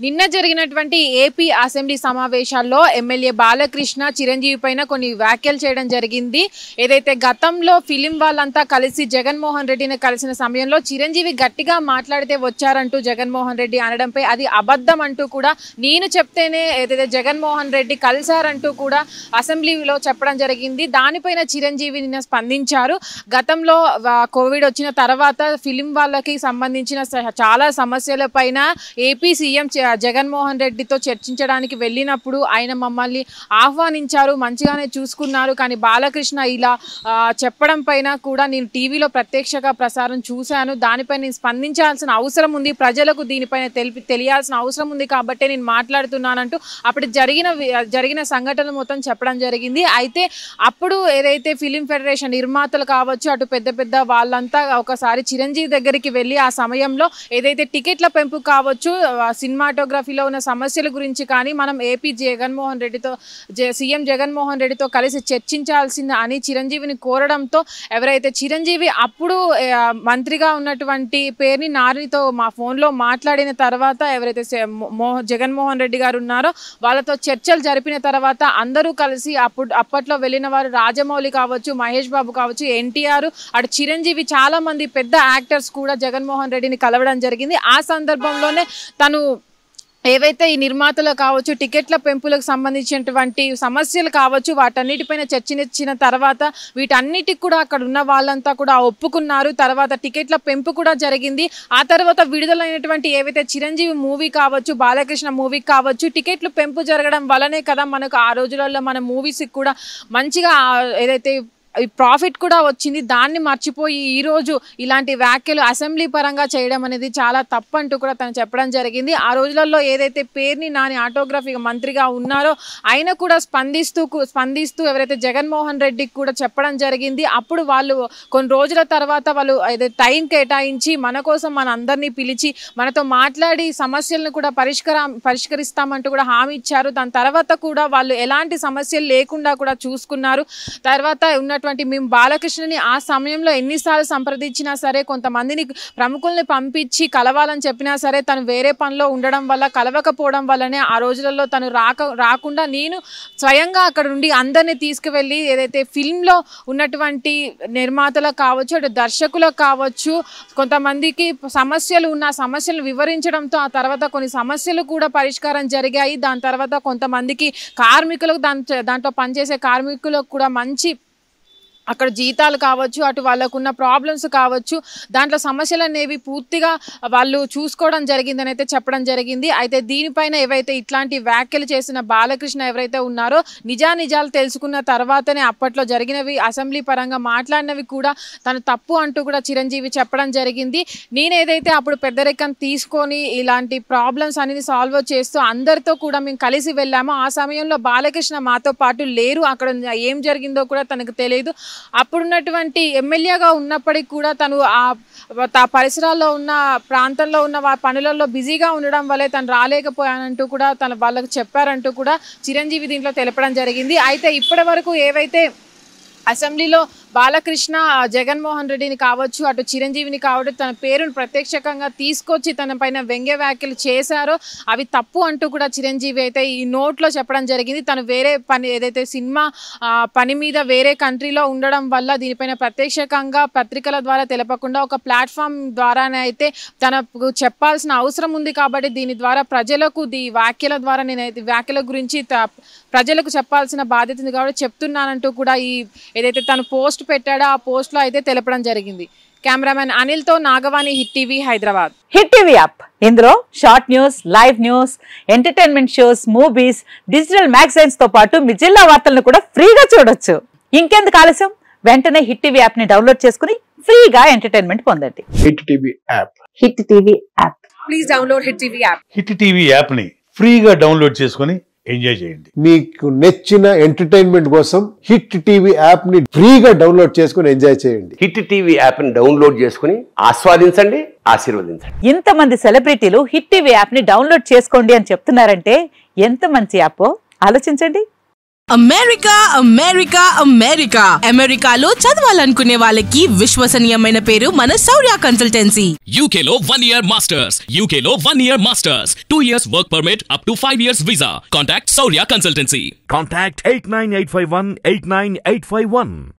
నిన్న జరిగినటువంటి AP assembly సమావేశాల్లో ఎమ్మెల్యే బాలకృష్ణ చిరంజీవి పైన కొన్ని వ్యాఖ్యలు చేయడం జరిగింది. ఏదైతే గతంలో ఫిలిం వాళ్ళంతా కలిసి జగన్మోహన్ రెడ్డిని కలిసిన సమయంలో చిరంజీవి గట్టిగా మాట్లాడితే వచ్చారంటూ జగన్మోహన్ రెడ్డి అనడంపై అది అబద్ధం అంటూ కూడా నేను చెప్తేనే ఏదైతే జగన్మోహన్ రెడ్డి కలిశారంటూ కూడా అసెంబ్లీలో చెప్పడం జరిగింది. దానిపైన చిరంజీవి నిన్న స్పందించారు. గతంలో కోవిడ్ వచ్చిన తర్వాత ఫిలిం వాళ్ళకి సంబంధించిన చాలా సమస్యల పైన ఏపీ సీఎం జగన్మోహన్ రెడ్డితో చర్చించడానికి వెళ్ళినప్పుడు ఆయన మమ్మల్ని ఆహ్వానించారు, మంచిగానే చూసుకున్నారు. కానీ బాలకృష్ణ ఇలా చెప్పడం పైన కూడా నేను టీవీలో ప్రత్యక్షంగా ప్రసారం చూశాను. దానిపై నేను స్పందించాల్సిన అవసరం ఉంది, ప్రజలకు దీనిపైన తెలియాల్సిన అవసరం ఉంది కాబట్టి నేను మాట్లాడుతున్నానంటూ అప్పుడు జరిగిన సంఘటనలు మొత్తం చెప్పడం జరిగింది. అయితే అప్పుడు ఏదైతే ఫిలిం ఫెడరేషన్ నిర్మాతలు కావచ్చు, అటు పెద్ద పెద్ద వాళ్ళంతా ఒకసారి చిరంజీవి దగ్గరికి వెళ్ళి ఆ సమయంలో ఏదైతే టికెట్ల పెంపు కావచ్చు, సినిమాటోగ్రఫీలో ఉన్న సమస్యల గురించి కానీ మనం ఏపీ జగన్మోహన్ రెడ్డితో సీఎం జగన్మోహన్ రెడ్డితో కలిసి చర్చించాల్సింది అని చిరంజీవిని కోరడంతో ఎవరైతే చిరంజీవి అప్పుడు మంత్రిగా ఉన్నటువంటి పేరుని నారితో మా ఫోన్లో మాట్లాడిన తర్వాత ఎవరైతే జగన్మోహన్ రెడ్డి గారు ఉన్నారో వాళ్ళతో చర్చలు జరిపిన తర్వాత అందరూ కలిసి అప్పట్లో వెళ్ళిన వారు రాజమౌళి కావచ్చు, మహేష్ బాబు కావచ్చు, ఎన్టీఆర్, అటు చిరంజీవి చాలా మంది పెద్ద యాక్టర్స్ కూడా జగన్మోహన్ రెడ్డిని కలవడం జరిగింది. ఆ సందర్భంలోనే తను ఏవైతే ఈ నిర్మాతలు కావచ్చు, టికెట్ల పెంపులకు సంబంధించినటువంటి సమస్యలు కావచ్చు, వాటన్నిటిపైన చర్చించిన తర్వాత వీటన్నిటికి కూడా అక్కడ ఉన్న వాళ్ళంతా కూడా ఒప్పుకున్నారు. తర్వాత టికెట్ల పెంపు కూడా జరిగింది. ఆ తర్వాత విడుదలైనటువంటి ఏవైతే చిరంజీవి మూవీ కావచ్చు, బాలకృష్ణ మూవీ కావచ్చు, టికెట్లు పెంపు జరగడం వల్లనే కదా మనకు ఆ రోజులలో మన మూవీస్కి కూడా మంచిగా ఏదైతే ప్రాఫిట్ కూడా వచ్చింది. దాన్ని మర్చిపోయి ఈరోజు ఇలాంటి వ్యాఖ్యలు అసెంబ్లీ పరంగా చేయడం అనేది చాలా తప్పు అంటూ కూడా తను చెప్పడం జరిగింది. ఆ రోజులలో ఏదైతే పేరుని నాని ఆటోగ్రఫీ మంత్రిగా ఉన్నారో ఆయన కూడా స్పందిస్తూ ఎవరైతే జగన్మోహన్ రెడ్డికి కూడా చెప్పడం జరిగింది. అప్పుడు వాళ్ళు కొన్ని రోజుల తర్వాత వాళ్ళు ఏదైతే టైం కేటాయించి మన కోసం మన అందరినీ పిలిచి మనతో మాట్లాడి సమస్యలను కూడా పరిష్కరిస్తామంటూ కూడా హామీ ఇచ్చారు. దాని తర్వాత కూడా వాళ్ళు ఎలాంటి సమస్యలు లేకుండా కూడా చూసుకున్నారు. తర్వాత ఉన్నటువంటి మేము బాలకృష్ణని ఆ సమయంలో ఎన్నిసార్లు సంప్రదించినా సరే, కొంతమందిని ప్రముఖుల్ని పంపించి కలవాలని చెప్పినా సరే తను వేరే పనిలో ఉండడం వల్ల కలవకపోవడం వల్లనే ఆ రోజులలో తను రాకుండా నేను స్వయంగా అక్కడ నుండి అందరినీ తీసుకువెళ్ళి ఏదైతే ఫిల్మ్లో ఉన్నటువంటి నిర్మాతలకు కావచ్చు, అటు దర్శకులకు కావచ్చు, కొంతమందికి సమస్యలు ఉన్న సమస్యలు వివరించడంతో ఆ తర్వాత కొన్ని సమస్యలు కూడా పరిష్కారం జరిగాయి. దాని తర్వాత కొంతమందికి కార్మికులకు దాంట్లో పనిచేసే కార్మికులకు కూడా మంచి అక్కడ జీతాలు కావచ్చు, అటు వాళ్ళకున్న ప్రాబ్లమ్స్ కావచ్చు, దాంట్లో సమస్యలు అనేవి పూర్తిగా వాళ్ళు చూసుకోవడం జరిగిందని అయితే చెప్పడం జరిగింది. అయితే దీనిపైన ఏవైతే ఇట్లాంటి వ్యాఖ్యలు చేసిన బాలకృష్ణ ఎవరైతే ఉన్నారో నిజాలు తెలుసుకున్న తర్వాతనే అప్పట్లో జరిగినవి అసెంబ్లీ పరంగా మాట్లాడినవి కూడా తను తప్పు అంటూ కూడా చిరంజీవి చెప్పడం జరిగింది. నేనేదైతే అప్పుడు పెద్దరికం తీసుకొని ఇలాంటి ప్రాబ్లమ్స్ అనేది సాల్వ్ చేస్తూ అందరితో కూడా మేము కలిసి వెళ్ళామో ఆ సమయంలో బాలకృష్ణ మాతో పాటు లేరు. అక్కడ ఏం జరిగిందో కూడా తనకు తెలియదు. అప్పుడున్నటువంటి ఎమ్మెల్యేగా ఉన్నప్పటికీ కూడా తను ఆ పరిసరాల్లో ఉన్న ప్రాంతంలో ఉన్న పనులలో బిజీగా ఉండడం వల్లే తను రాలేకపోయానంటూ కూడా వాళ్ళకు చెప్పారంటూ కూడా చిరంజీవి దీంట్లో తెలపడం జరిగింది. అయితే ఇప్పటి వరకు ఏవైతే అసెంబ్లీలో బాలకృష్ణ జగన్మోహన్ రెడ్డిని కావచ్చు, అటు చిరంజీవిని కావచ్చు తన పేరును ప్రత్యక్షంగా తీసుకొచ్చి తన పైన వ్యంగ్య వ్యాఖ్యలు చేశారో అవి తప్పు అంటూ కూడా చిరంజీవి అయితే ఈ నోట్లో చెప్పడం జరిగింది. తను వేరే పని ఏదైతే సినిమా పని మీద వేరే కంట్రీలో ఉండడం వల్ల దీనిపైన ప్రత్యక్షంగా పత్రికల ద్వారా తెలపకుండా ఒక ప్లాట్ఫామ్ ద్వారానే అయితే తనకు చెప్పాల్సిన అవసరం ఉంది. కాబట్టి దీని ద్వారా ప్రజలకు వ్యాఖ్యల ద్వారా నేనైతే వ్యాఖ్యల గురించి ప్రజలకు చెప్పాల్సిన బాధ్యత ఉంది కాబట్టి చెప్తున్నానంటూ కూడా ఈ ఏదైతే తను పోస్ట్ పెట్టాడో ఆ పోస్ట్ లో అయితే తెలపడం జరిగింది. కెమెరామెన్ అనిల్ తో Nagavani, Hit TV, Hyderabad. Hit TV app ఇందులో short news, live news, entertainment shows, movies, digital magazines తో పాటు మీ జిల్లా వార్తలను కూడా ఫ్రీగా చూడొచ్చు. ఇంకెందుకు ఆలస్యం, వెంటనే హిట్ టీవీ యాప్ ని డౌన్లోడ్ చేసుకుని ఫ్రీగా ఎంటర్టైన్మెంట్ పొందండి. Hit TV app. Hit TV app. Please download hit TV app. Hit TV app ని ఫ్రీగా డౌన్లోడ్ చేసుకుని ఎంజాయ్ చేయండి. మీకు నచ్చిన ఎంటర్టైన్మెంట్ కోసం హిట్ టీవీ యాప్ ని ఫ్రీగా డౌన్లోడ్ చేసుకుని ఎంజాయ్ చేయండి. హిట్ టీవీ యాప్ ని డౌన్లోడ్ చేసుకుని ఆస్వాదించండి, ఆశీర్వదించండి. ఇంతమంది సెలబ్రిటీలు హిట్ టీవీ యాప్ ని డౌన్లోడ్ చేసుకోండి అని చెప్తున్నారంటే ఎంత మంచి యాప్ ఆలోచించండి. అమెరికా అమెరికా అమెరికా అమెరికాలో చదవాలనుకునే వాళ్ళకి విశ్వసనీయమైన పేరు మన శౌర్య కన్సల్టెన్సీ. UK లో 1 year masters. UK లో 1 year masters. 2 years work permit up to 5 years visa. Contact Saurya Consultancy. Contact 89851 89851.